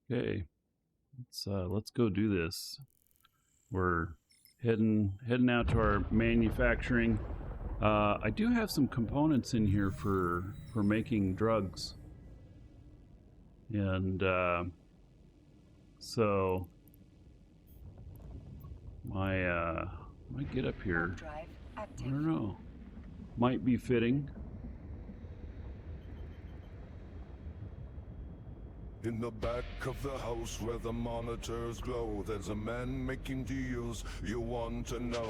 Okay, let's go do this. We're heading out to our manufacturing. I do have some components in here for making drugs, and so my get up here. I don't know. Might be fitting. In the back of the house where the monitors glow, there's a man making deals you want to know.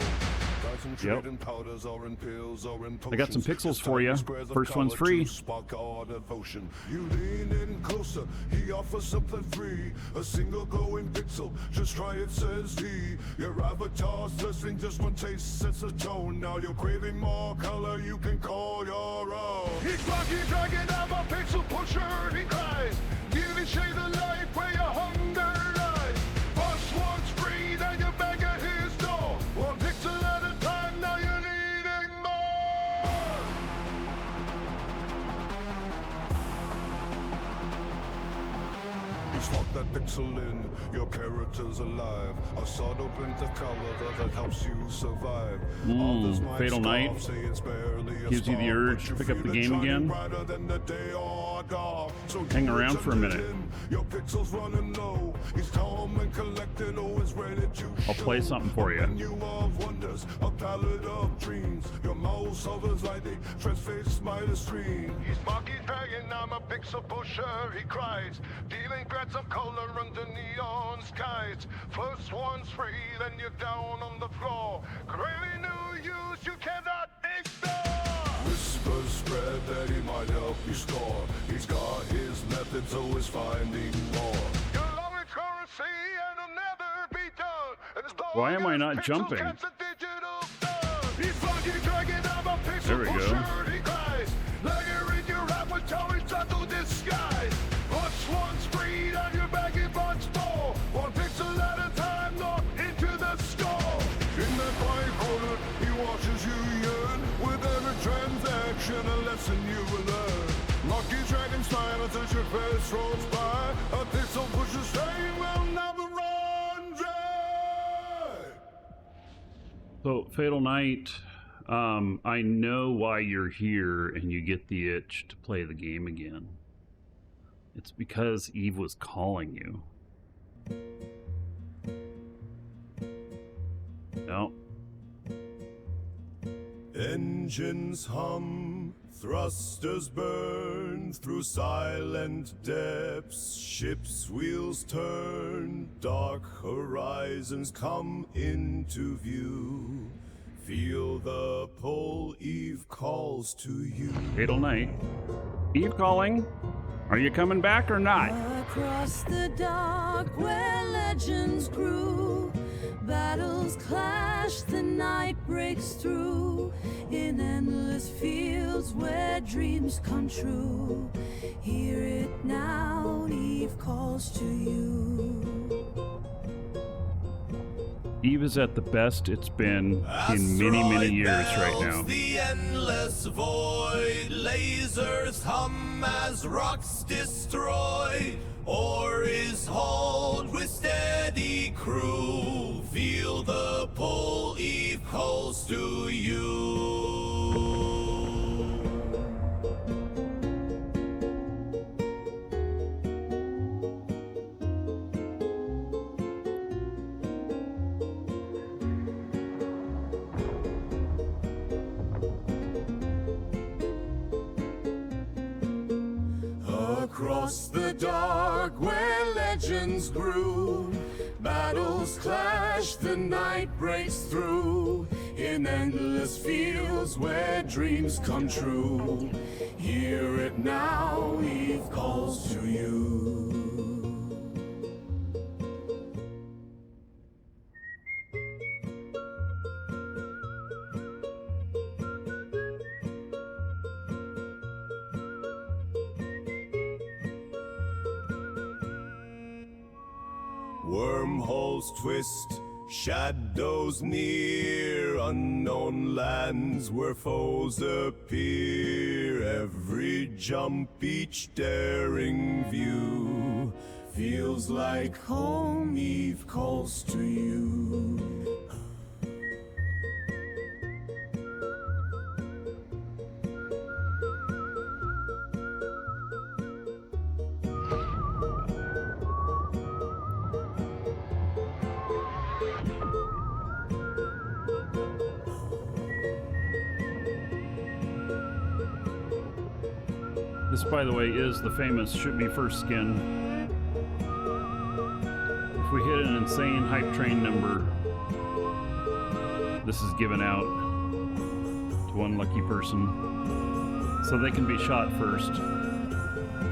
Concentrating powders or in pills or in potions. I got some pixels for you. First one's free. Spark our devotion. You lean in closer, he offers something free. A single glowing pixel, just try it, says he. Your avatar's thirsting, just one taste sets a tone. Now you're craving more color, you can call your own. He's Markee Dragon, I'm a pixel pusher, he cries. Give it shade of life where your hunger lies. First one's free, then you beg at his door. One pixel at a time, now you're needing more. He's locked that pixel in, your character's alive. A sword opens the color that helps you survive. Fatal Night gives you the urge to pick up the game again. Hang around for a minute. I'll play something for you. He's Markee Dragon, I'm a pixel pusher, he cries. Dealing threats of color under neon skies. First one's free, then you're down on the floor. Craving new use you cannot ignore. Whispers spread that he might help you score. He's got his methods, always finding more. Your long currency and it'll never be done. Why am I not jumping? He's Markee Dragon, I'm a pixel there we pusher, go. he cries. Layer in your avatar, it's subtle disguise. First one's free, now you're begging much more. One pixel at a time, not into the score. In that quiet corner, he watches you yearn. With every transaction, a lesson you will learn. Markee Dragon smile as your face rolls by. A pixel pushes saying will never run dry. So, Fatal Night, I know why you're here and you get the itch to play the game again. It's because Eve was calling you. No. Engines hum, thrusters burn through silent depths, ships' wheels turn, dark horizons come into view. Feel the pull, Eve calls to you. Fatal Night. Eve calling. Are you coming back or not? Across the dark where legends grew, battles clash, the night breaks through. In endless fields where dreams come true, hear it now, Eve calls to you. Eve is at the best it's been in many, many years right now. The endless void, lasers hum as rocks destroy. Ore is hauled with steady crew. Feel the pull, Eve calls to you. Across the dark where legends grew, battles clash, the night breaks through. In endless fields where dreams come true, hear it now, Eve calls to you. Wormholes twist, shadows near, unknown lands where foes appear. Every jump, each daring view, feel feels like home, Eve calls to you. This, by the way, is the famous Shoot Me First skin. If we hit an insane hype train number, this is given out to one lucky person, so they can be shot first.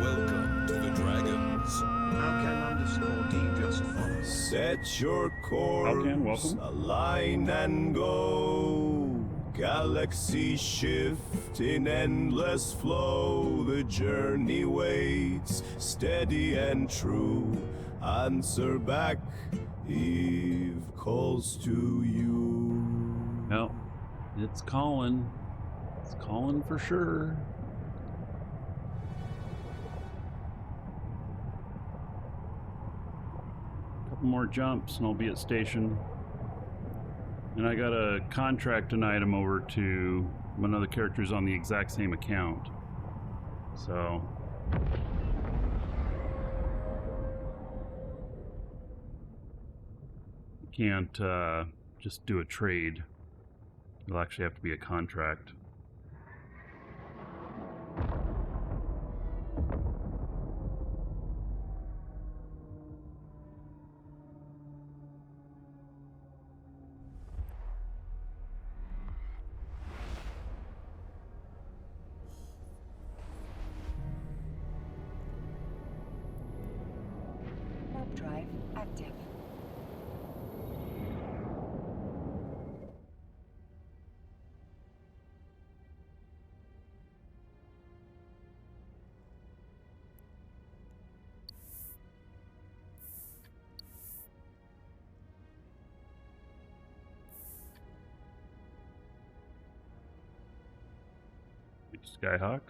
Welcome to the Dragons. Alcan_D just follow. Set your course, Alcan, welcome. align and go. Galaxy shift in endless flow. The journey waits, steady and true. Answer back, Eve calls to you. No, it's calling. It's calling for sure. Couple more jumps and I'll be at station. And I gotta contract an item over to one of the characters on the exact same account. So you can't just do a trade. It'll actually have to be a contract. Warp drive active. Skyhawk.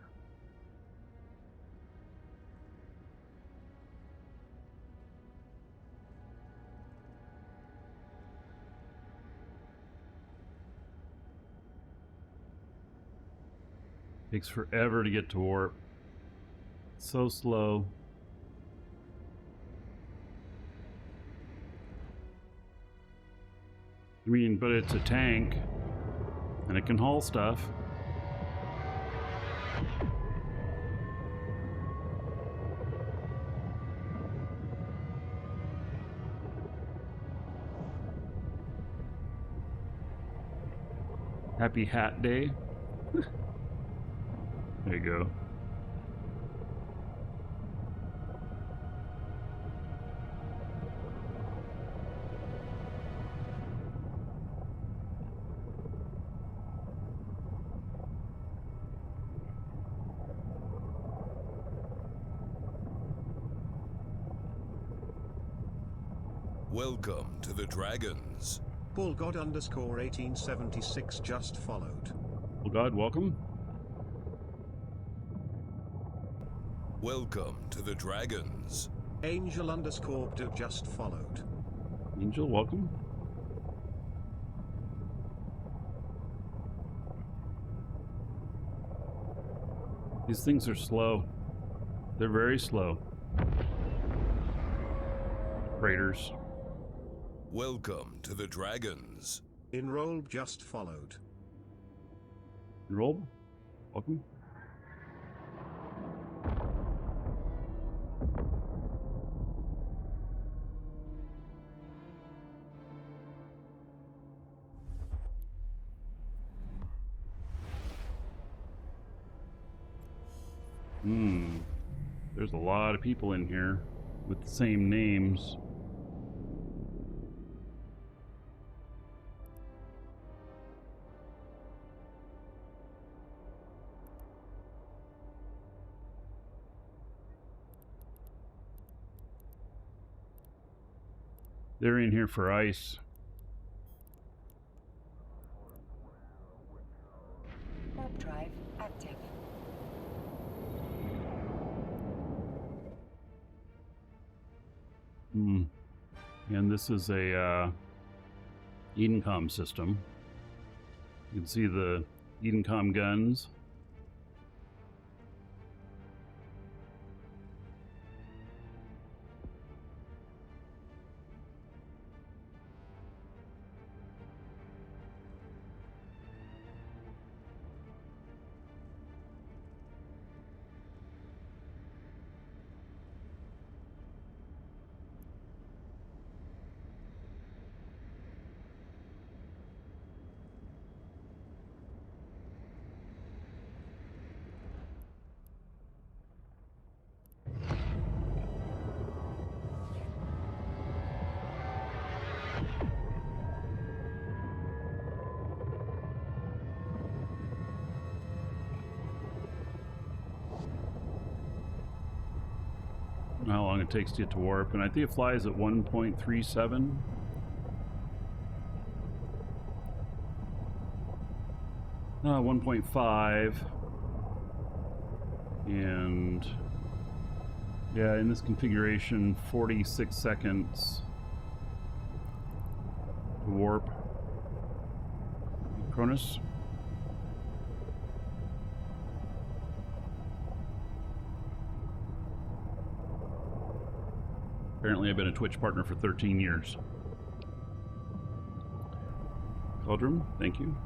Takes forever to get to warp. So slow. I mean, but it's a tank, and it can haul stuff. Happy Hat Day. There you go. Welcome to the Dragons. Bullgod_1876 just followed. Well, God, welcome. Welcome to the Dragons. Angel_D just followed. Angel, welcome. These things are slow. They're very slow. Raiders. Welcome to the Dragons. Enroll just followed. Enrolled. Welcome. There's a lot of people in here with the same names. They're in here for ice. Warp drive active. And this is a Edencom system. You can see the Edencom guns. How long it takes to get to warp, and I think it flies at 1.37. No, 1.5. And yeah, in this configuration, 46 seconds to warp. Cronus. Apparently I've been a Twitch partner for 13 years. Cauldron, thank you.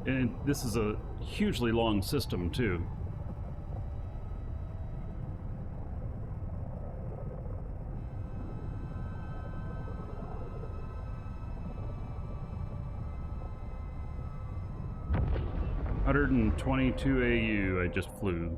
And this is a hugely long system, too. $122 AU I just flew.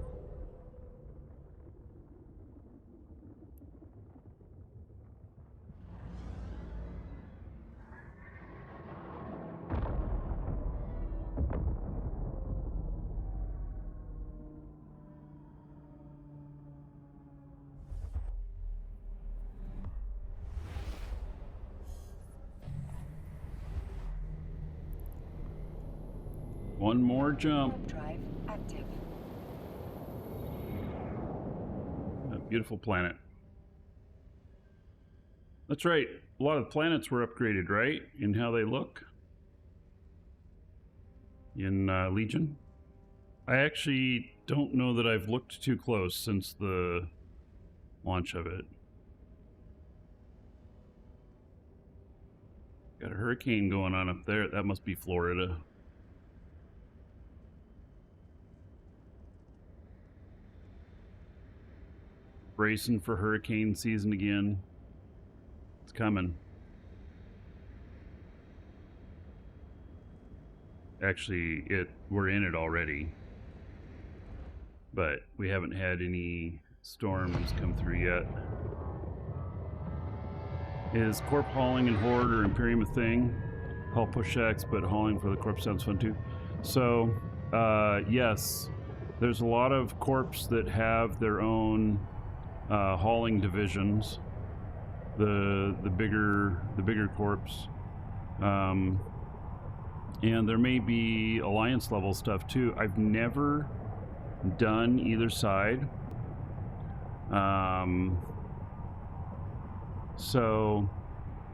One more jump. Warp drive active. A beautiful planet. That's right. A lot of the planets were upgraded, right? In how they look. In Legion. I actually don't know that I've looked too close since the launch of it. Got a hurricane going on up there. That must be Florida. Bracing for hurricane season again. It's coming. Actually, we're in it already. But we haven't had any storms come through yet. Is Corp hauling and Horde or Imperium a thing? Haul push X, but hauling for the Corp sounds fun too. So, yes. There's a lot of Corps that have their own hauling divisions, the bigger corps, and there may be alliance level stuff too. I've never done either side, so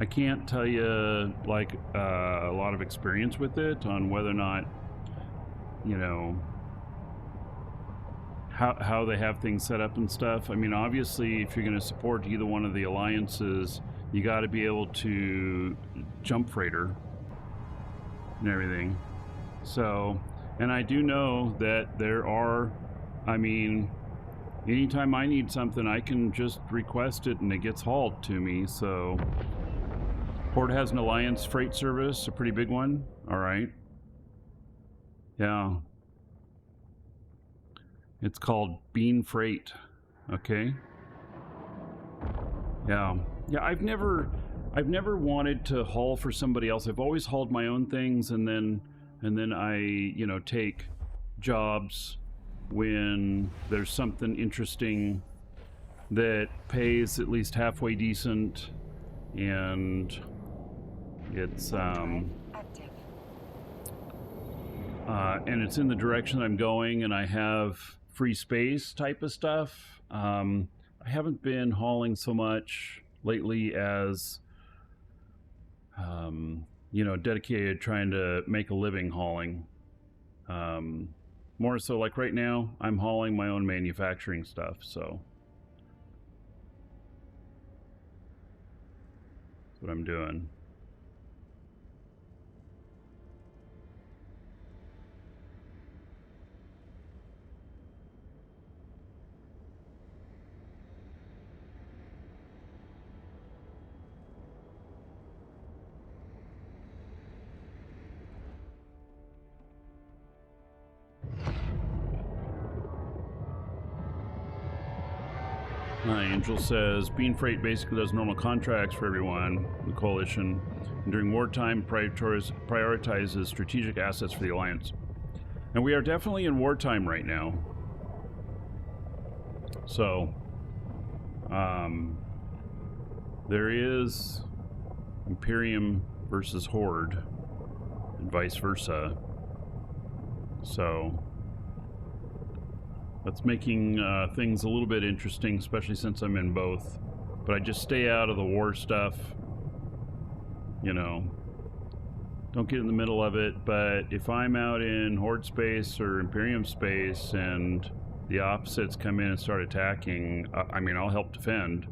I can't tell you like a lot of experience with it on whether or not, you know, how they have things set up and stuff. I mean, obviously, if you're going to support either one of the alliances, you got to be able to jump freighter and everything. So, and I do know that there are I mean, anytime I need something, I can just request it and it gets hauled to me, so... Port has an Alliance freight service, a pretty big one. All right. Yeah. It's called Bean Freight. Okay. Yeah. Yeah, I've never wanted to haul for somebody else. I've always hauled my own things, and then I, you know, take jobs when there's something interesting that pays at least halfway decent, and it's Active. and it's in the direction I'm going, and I have free space type of stuff. I haven't been hauling so much lately as you know, dedicated trying to make a living hauling. More so like right now, I'm hauling my own manufacturing stuff, so that's what I'm doing. Angel says, Bean Freight basically does normal contracts for everyone, the Coalition, and during wartime prioritizes strategic assets for the Alliance. And we are definitely in wartime right now. So, there is Imperium versus Horde, and vice versa. So... that's making things a little bit interesting, especially since I'm in both. But I just stay out of the war stuff. You know, don't get in the middle of it. But if I'm out in Horde space or Imperium space and the opposites come in and start attacking, I mean, I'll help defend.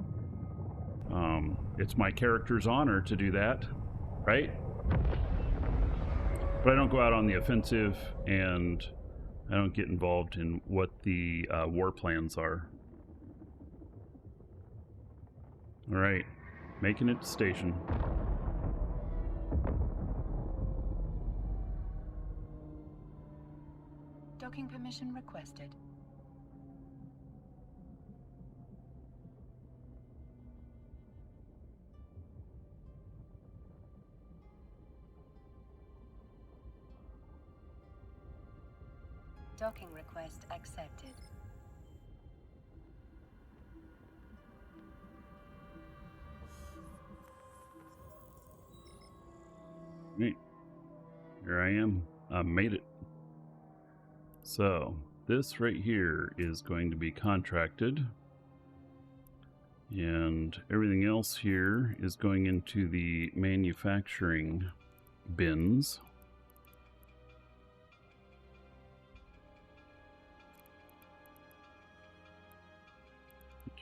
It's my character's honor to do that, right? But I don't go out on the offensive, and I don't get involved in what the war plans are. All right, making it to station. Docking permission requested. Docking request accepted. Right. Here I am. I made it. So, this right here is going to be contracted. And everything else here is going into the manufacturing bins.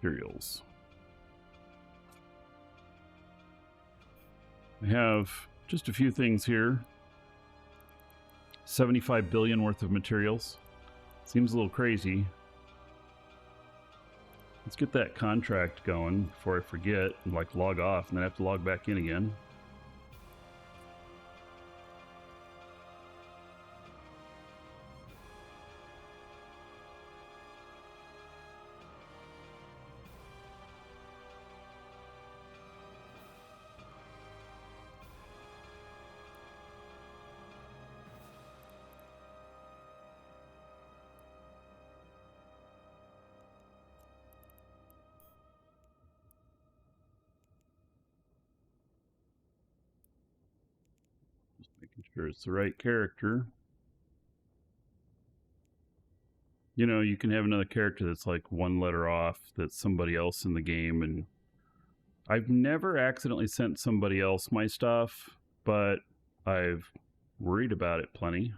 Materials. I have just a few things here. 75 billion worth of materials. Seems a little crazy. Let's get that contract going before I forget and like log off and then I have to log back in again. Making sure it's the right character. You know, you can have another character that's like one letter off, that's somebody else in the game, and I've never accidentally sent somebody else my stuff, but I've worried about it plenty.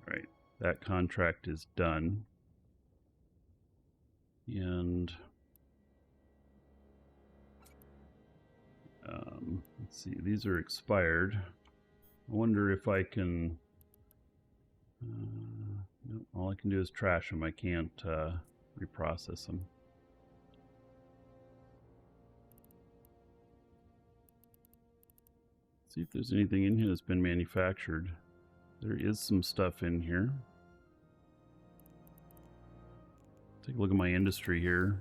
Right, that contract is done. And let's see, these are expired. I wonder if I can All I can do is trash them. I can't reprocess them. See if there's anything in here that's been manufactured. There is some stuff in here. Take a look at my industry here.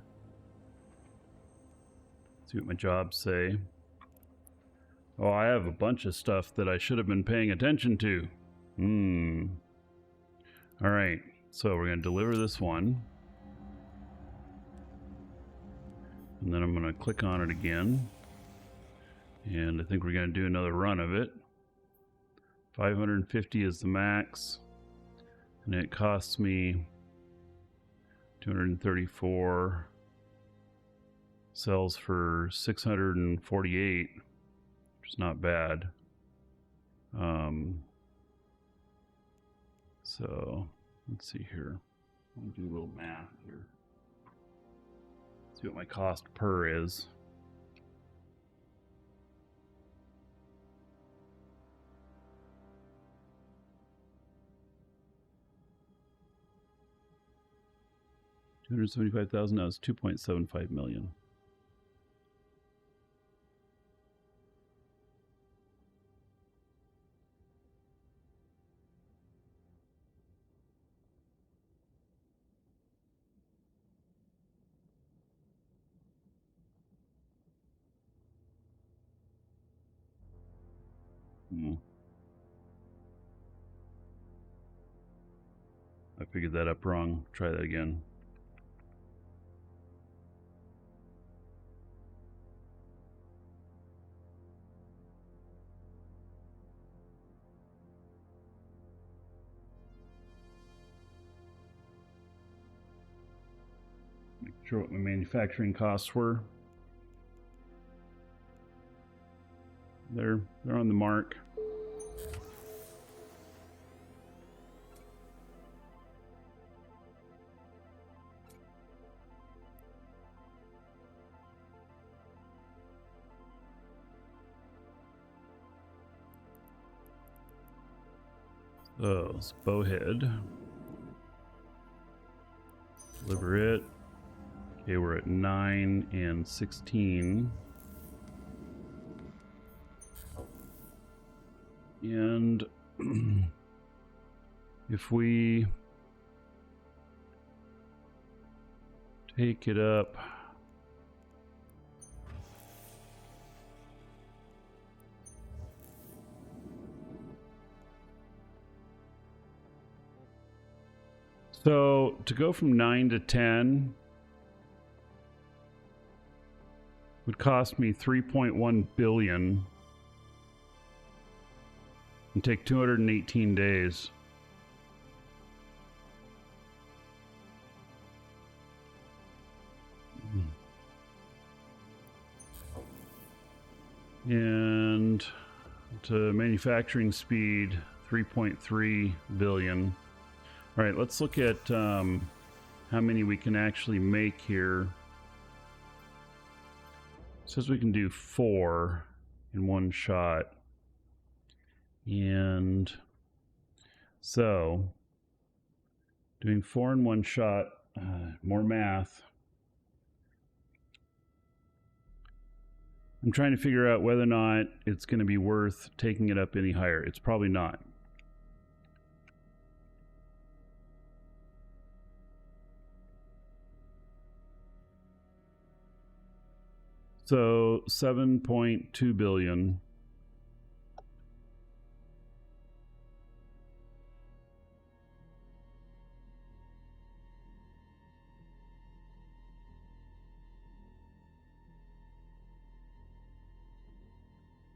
See what my jobs say. Oh, I have a bunch of stuff that I should have been paying attention to. Alright, so we're going to deliver this one. And then I'm going to click on it again. And I think we're going to do another run of it. 550 is the max. And it costs me 234. Sells for 648, which is not bad. So let's see here. I'll do a little math here. See what my cost per is. $275,000. Now it's 2.75 million. I figured that up wrong. Try that again. Make sure what my manufacturing costs were. They're on the mark. So, it's bowhead. Deliver it. Okay, we're at 9 and 16. And if we take it up so to go from 9 to 10 would cost me 3.1 billion and take 218 days. And to manufacturing speed, 3.3 billion. All right, let's look at how many we can actually make here. It says we can do 4 in one shot. And so doing 4 in one shot, more math. I'm trying to figure out whether or not it's going to be worth taking it up any higher. It's probably not. So 7.2 billion.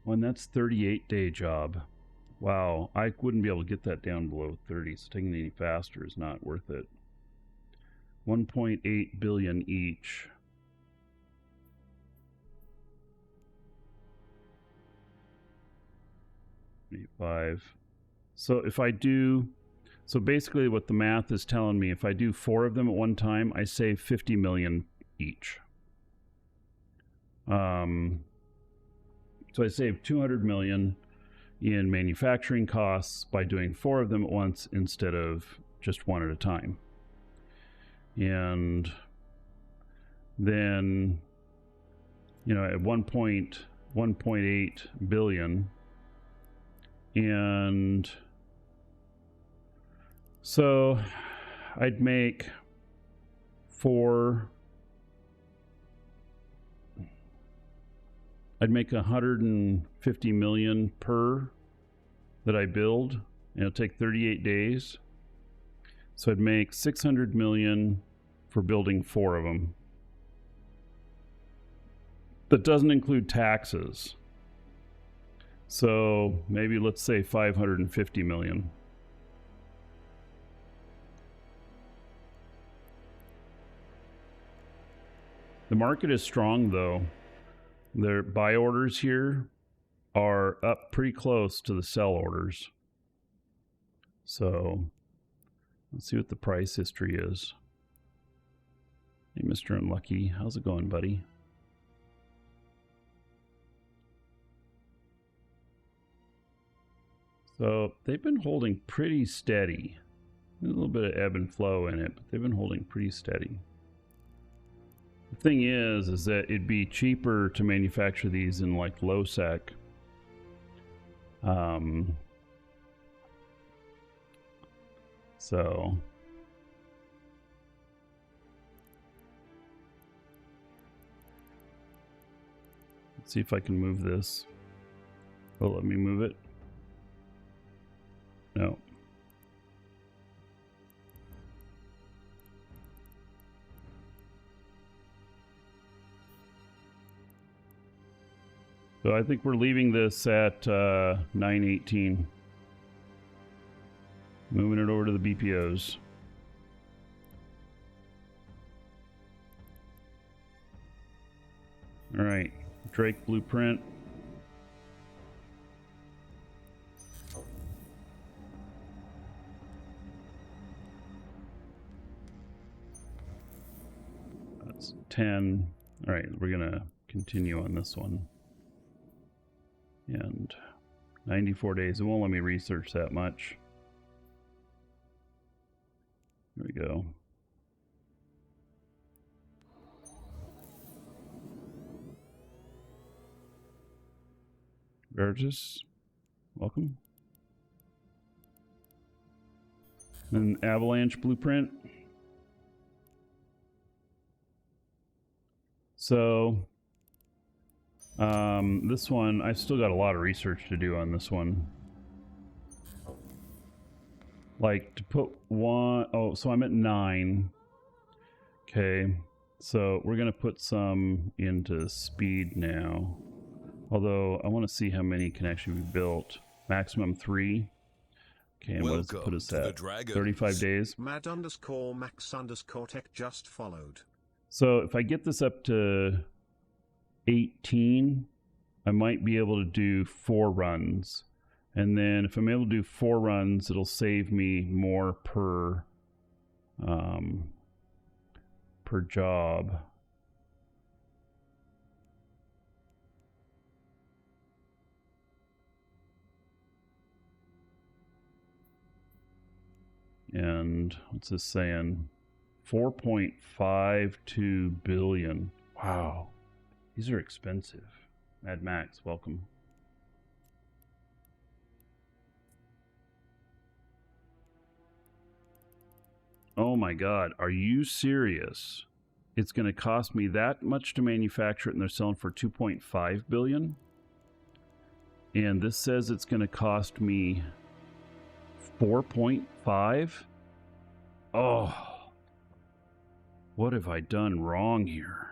And that's 38-day job. Wow, I wouldn't be able to get that down below 30, so taking it any faster is not worth it. 1.8 billion each. $5. So if I do, so basically what the math is telling me, if I do 4 of them at one time, I save 50 million each. So I saved 200 million in manufacturing costs by doing 4 of them at once instead of just one at a time. And then, you know, at 1.8 billion. And so I'd make I'd make 150 million per that I build, and it'll take 38 days. So I'd make 600 million for building 4 of them. That doesn't include taxes. So maybe let's say 550 million. The market is strong though. Their buy orders here are up pretty close to the sell orders. So let's see what the price history is. Hey, Mr. Unlucky, how's it going, buddy? So they've been holding pretty steady. There's a little bit of ebb and flow in it, but they've been holding pretty steady. The thing is that it'd be cheaper to manufacture these in like low sec. So let's see if I can move this. Oh, let me move it. No. So I think we're leaving this at 918. Moving it over to the BPOs. All right, Drake blueprint. That's 10. All right, we're gonna continue on this one. And 94 days. It won't let me research that much. There we go. Veritas, welcome. And Avalanche blueprint. So this one, I've still got a lot of research to do on this one. Like to put one, oh, so I'm at 9. Okay, so we're gonna put some into speed now. Although I want to see how many can actually be built. Maximum 3. Okay, and what does it put us at? 35 days. Mad_Max_Tech just followed. So if I get this up to 18, I might be able to do 4 runs. And then if I'm able to do 4 runs, it'll save me more per job. And what's this saying? 4.52 billion. Wow. These are expensive. Mad Max, welcome. Oh my God, are you serious? It's going to cost me that much to manufacture it and they're selling for 2.5 billion? And this says it's going to cost me 4.5? Oh, what have I done wrong here?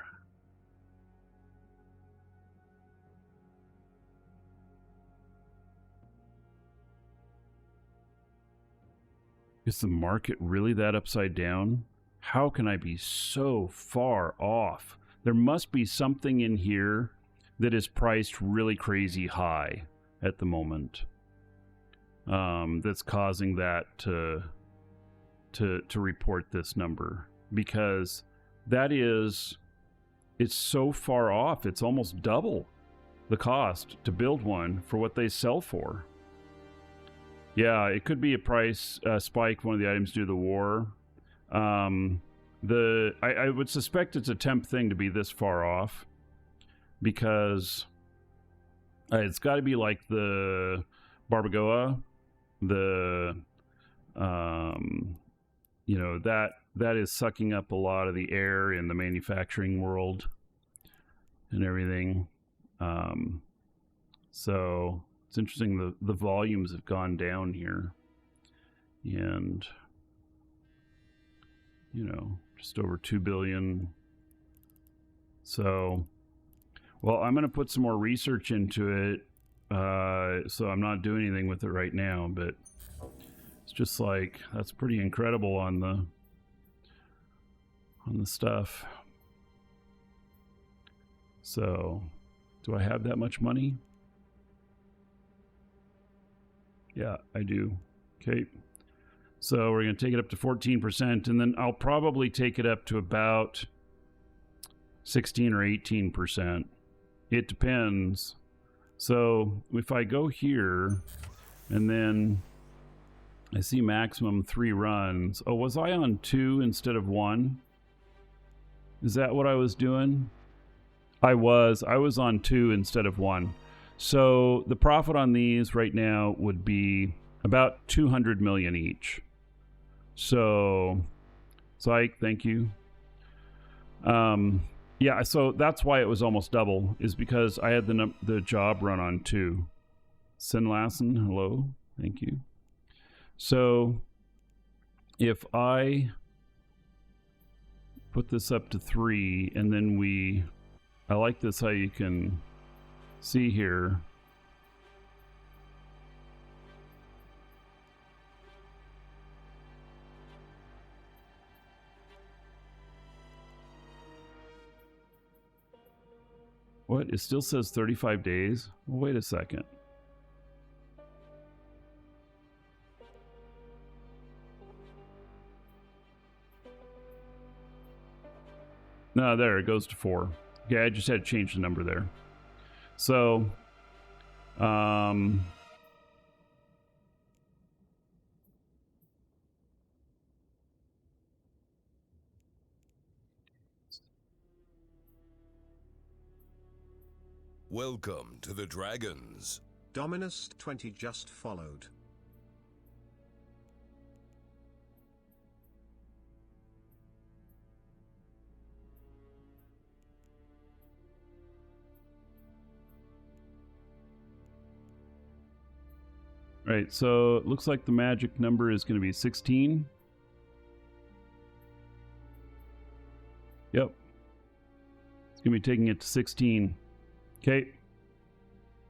Is the market really that upside down? How can I be so far off? There must be something in here that is priced really crazy high at the moment. That's causing that to report this number, because that is, it's so far off. It's almost double the cost to build one for what they sell for. Yeah, it could be a price spike, one of the items due to the war. I would suspect it's a temp thing to be this far off, because it's got to be like the barbacoa, the you know, that is sucking up a lot of the air in the manufacturing world and everything. So it's interesting, the volumes have gone down here, and you know, just over 2 billion. So, well, I'm going to put some more research into it. So I'm not doing anything with it right now, but it's just like, that's pretty incredible on the stuff. So, do I have that much money? Yeah, I do. Okay. So we're going to take it up to 14%, and then I'll probably take it up to about 16 or 18%. It depends. So if I go here, and then I see maximum 3 runs. Oh, was I on 2 instead of 1? Is that what I was doing? I was on 2 instead of 1. So the profit on these right now would be about 200 million each. So, Psych, thank you. Yeah, so that's why it was almost double, is because I had the job run on 2. Sin Lassen, hello, thank you. So if I put this up to 3, and then I like this, how you can see here. What? It still says 35 days? Well, wait a second. No, there, it goes to 4. Okay, I just had to change the number there. So, Welcome to the Dragons. Dominus 20 just followed. right, so it looks like the magic number is going to be 16. Yep. It's going to be taking it to 16. Okay.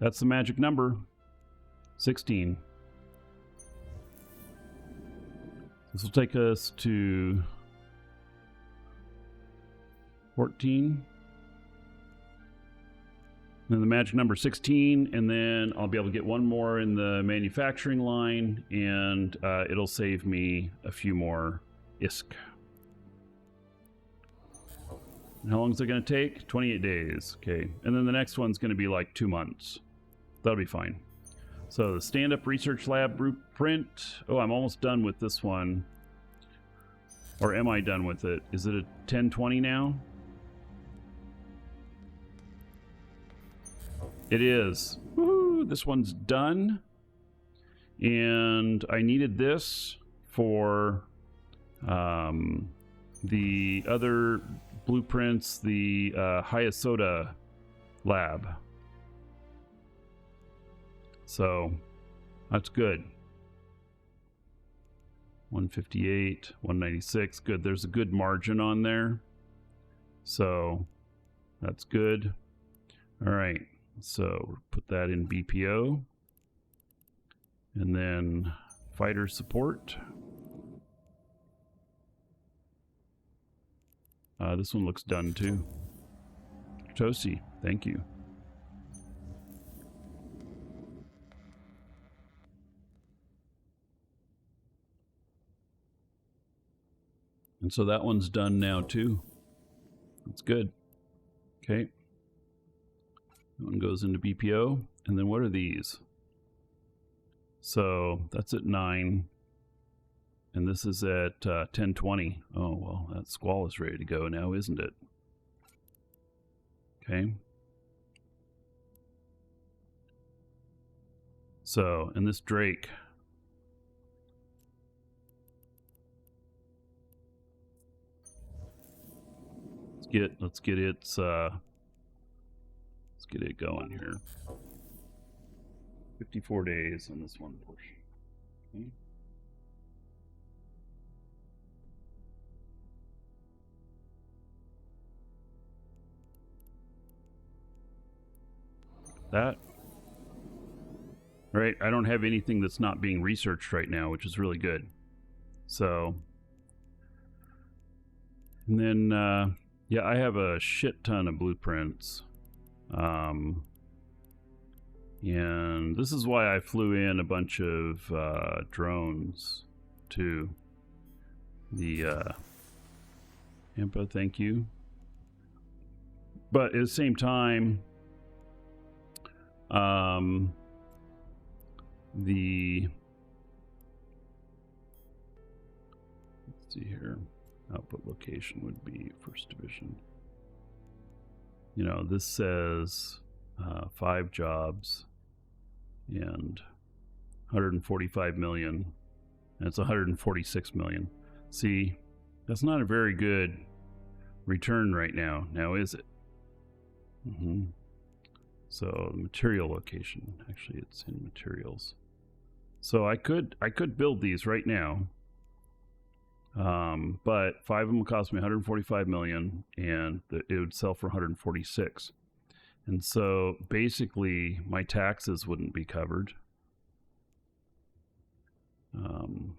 That's the magic number. 16. This will take us to 14. Then the magic number 16, and then I'll be able to get one more in the manufacturing line, and it'll save me a few more ISK. And how long is it going to take? 28 days. Okay. And then the next one's going to be like 2 months. That'll be fine. So the stand-up research lab blueprint. Oh, I'm almost done with this one. Or am I done with it? Is it a 1020 now? It is. Woohoo! This one's done. And I needed this for the other blueprints, the Hyasota lab. So that's good. 158, 196. Good. There's a good margin on there. So that's good. All right. So put that in BPO. And then fighter support. This one looks done too. Tosi, thank you. And so that one's done now too. That's good. Okay. That one goes into BPO. And then what are these? So that's at 9. And this is at 10:20. Oh, well, that squall is ready to go now, isn't it? Okay. So, and this Drake. Let's get it going here. 54 days on this one portion. Okay. That. Right, I don't have anything that's not being researched right now, which is really good. So, and then, yeah, I have a shit ton of blueprints. And this is why I flew in a bunch of drones to the Impa, thank you. But at the same time, let's see here, output location would be 1st Division. You know, this says 5 jobs and 145 million, and it's 146 million. See, that's not a very good return right now. Now, is it? So material location, actually it's in materials. So I could build these right now, but 5 of them would cost me 145 million, and it would sell for 146. And so basically my taxes wouldn't be covered.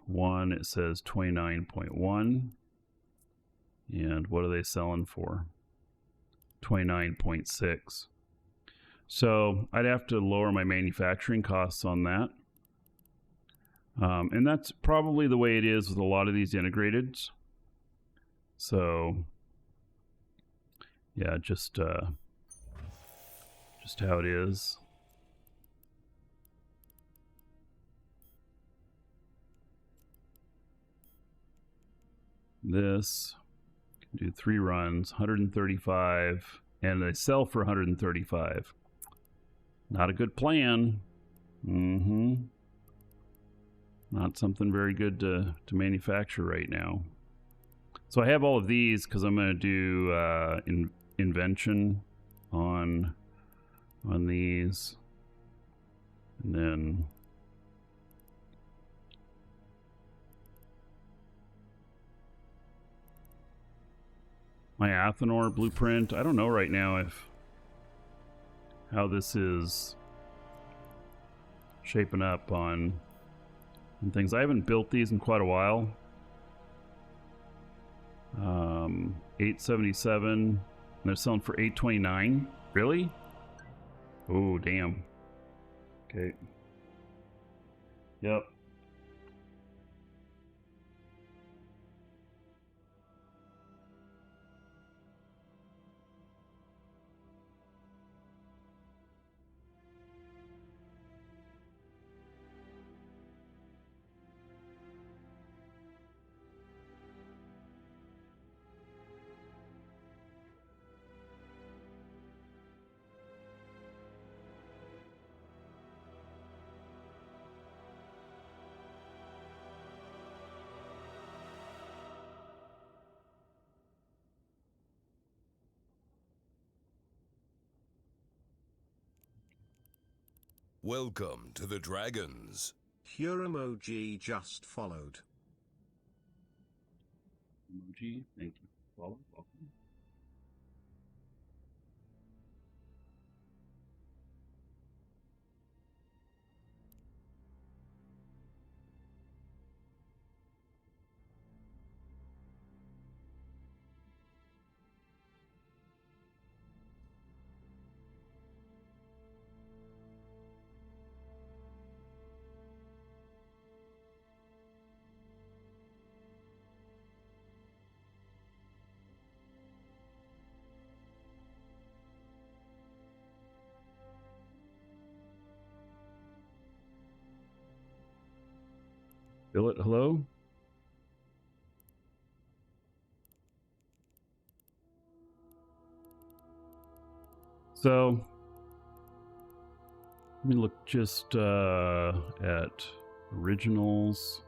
One, it says 29.1, and what are they selling for? 29.6. So I'd have to lower my manufacturing costs on that. And that's probably the way it is with a lot of these integrateds. So yeah, just how it is. This can do 3 runs, 135, and they sell for 135. Not a good plan. Not something very good to manufacture right now. So I have all of these because I'm going to do invention on these, and then my Athenor blueprint. I don't know right now how this is shaping up on things. I haven't built these in quite a while. 877, and they're selling for 829. Really? Oh, damn. Okay. Yep. Welcome to the Dragons. Your emoji just followed. Emoji, thank you. Welcome. Billet, hello? So, let me look just at originals.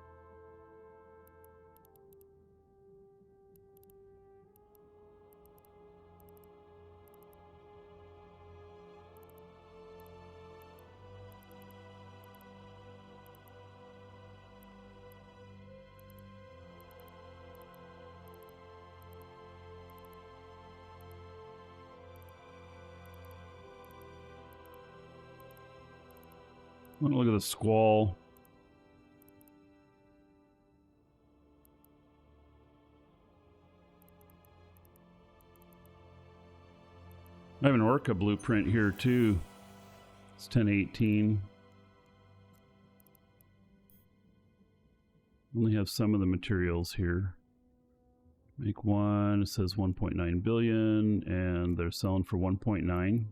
I want to look at the squall. I have an Orca blueprint here too. It's 1018. Only have some of the materials here. Make one, it says 1.9 billion, and they're selling for 1.9.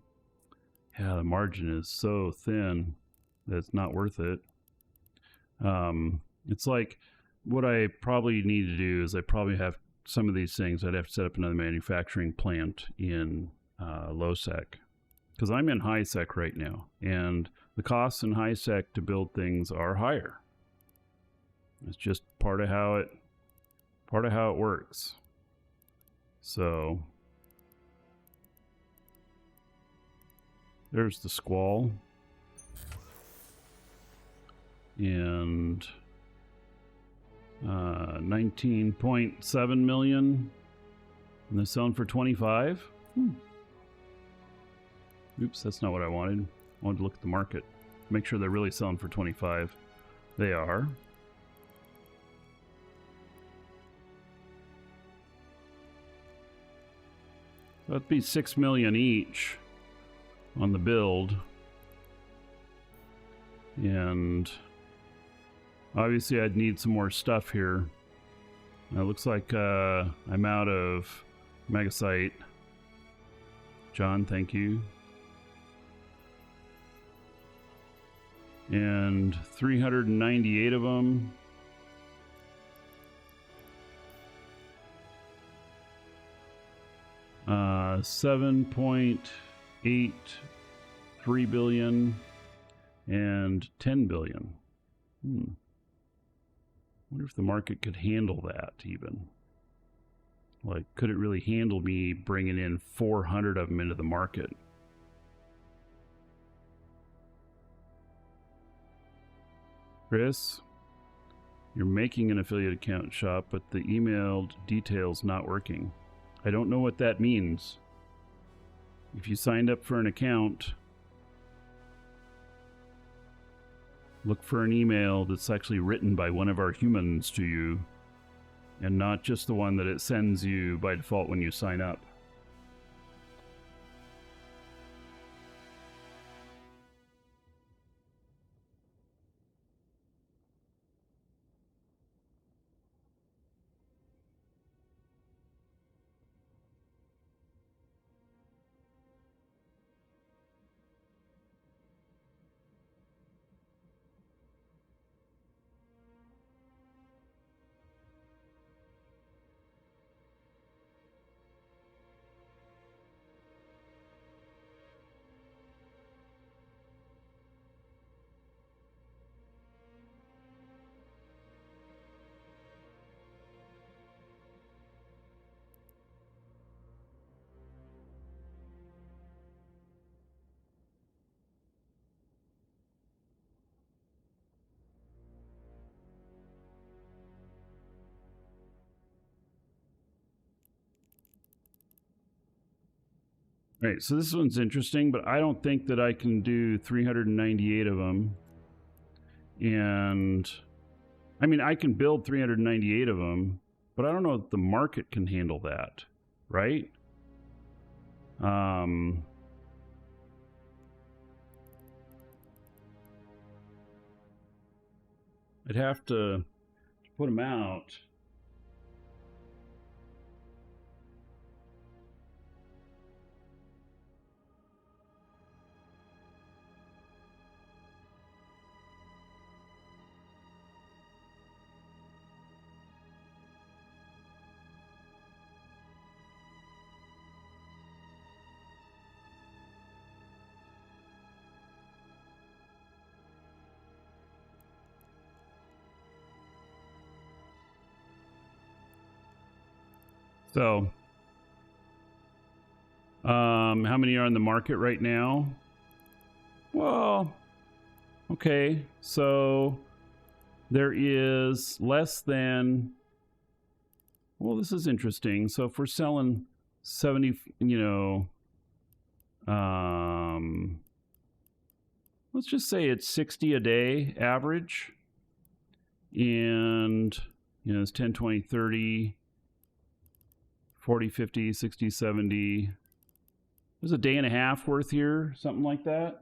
Yeah, the margin is so thin that it's not worth it. It's like what I probably need to do is I probably have some of these things. I'd have to set up another manufacturing plant in low sec, because I'm in high sec right now, and the costs in high sec to build things are higher. It's just part of how it works. So there's the squall. And 19.7 million, and they're selling for 25. Oops, that's not what I wanted. I wanted to look at the market, make sure they're really selling for 25. They are. That'd be 6 million each on the build, and obviously I'd need some more stuff here. It looks like I'm out of Megasite. John, thank you. And 398 of them. Uh, 7.83 billion and 10 billion. Wonder if the market could handle that even. Like, could it really handle me bringing in 400 of them into the market? Chris, you're making an affiliate account shop, but the emailed details not working. I don't know what that means. If you signed up for an account, look for an email that's actually written by one of our humans to you, and not just the one that it sends you by default when you sign up. All right, so this one's interesting, but I don't think that I can do 398 of them. And I mean, I can build 398 of them, but I don't know if the market can handle that, right? I'd have to put them out. So, how many are on the market right now? Well, okay, so there is less than, well, this is interesting. So if we're selling 70, let's just say it's 60 a day average. And, it's 10, 20, 30, 40, 50, 60, 70. There's a day and a half worth here, something like that.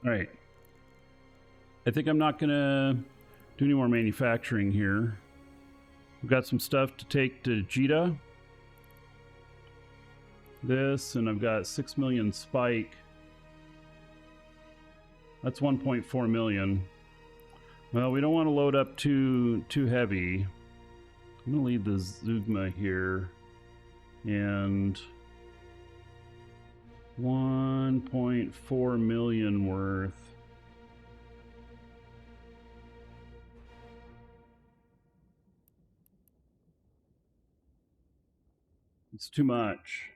All right. I think I'm not going to do any more manufacturing here. We've got some stuff to take to Jita. This, and I've got 6 million spike. That's 1.4 million. Well, we don't want to load up too heavy. I'm going to leave the Zugma here. And 1.4 million worth. It's too much.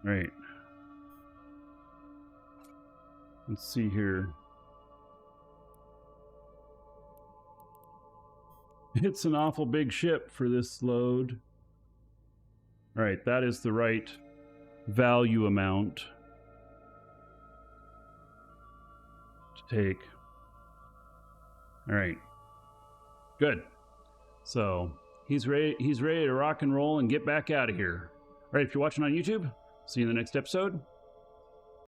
Right. Let's see here. It's an awful big ship for this load. All right, that is the right value amount to take. All right. Good. So he's ready to rock and roll and get back out of here. All right, if you're watching on YouTube, see you in the next episode.